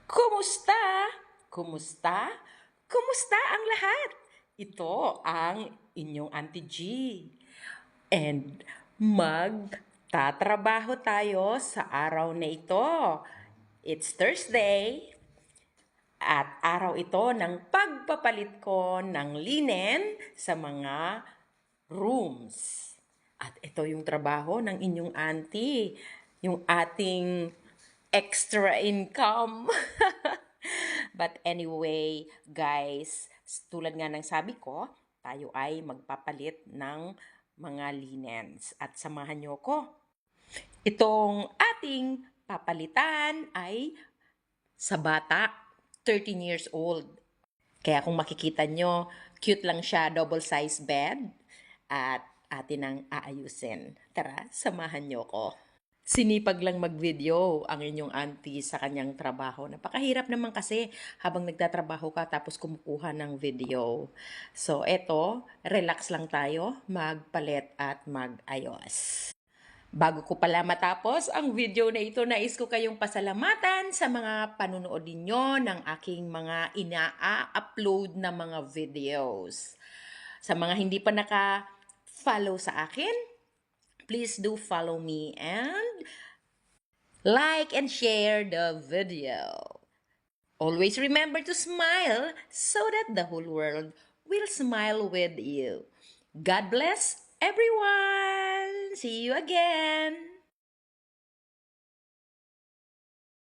Kumusta? Kumusta? Kumusta ang lahat? Ito ang inyong Auntie G. And magtatrabaho tayo sa araw na ito. It's Thursday at araw ito ng pagpapalit ko ng linen sa mga rooms. At ito yung trabaho ng inyong auntie, yung ating extra income. But anyway, guys, tulad nga ng sabi ko, tayo ay magpapalit ng mga linens. At samahan nyo ko. Itong ating papalitan ay sa bata, 13 years old. Kaya kung makikita nyo, cute lang siya, double size bed. At atin ang aayusin. Tara, samahan nyo ko. Sinipag lang mag-video ang inyong auntie sa kanyang trabaho. Napakahirap naman kasi habang nagtatrabaho ka tapos kumukuha ng video. So, eto, relax lang tayo, magpalit at mag-ayos. Bago ko pala matapos ang video na ito, nais ko kayong pasalamatan sa mga panunood ninyo ng aking mga ina-upload na mga videos. Sa mga hindi pa naka-follow sa akin, please do follow me and like and share the video. Always remember to smile so that the whole world will smile with you. God bless everyone. See you again.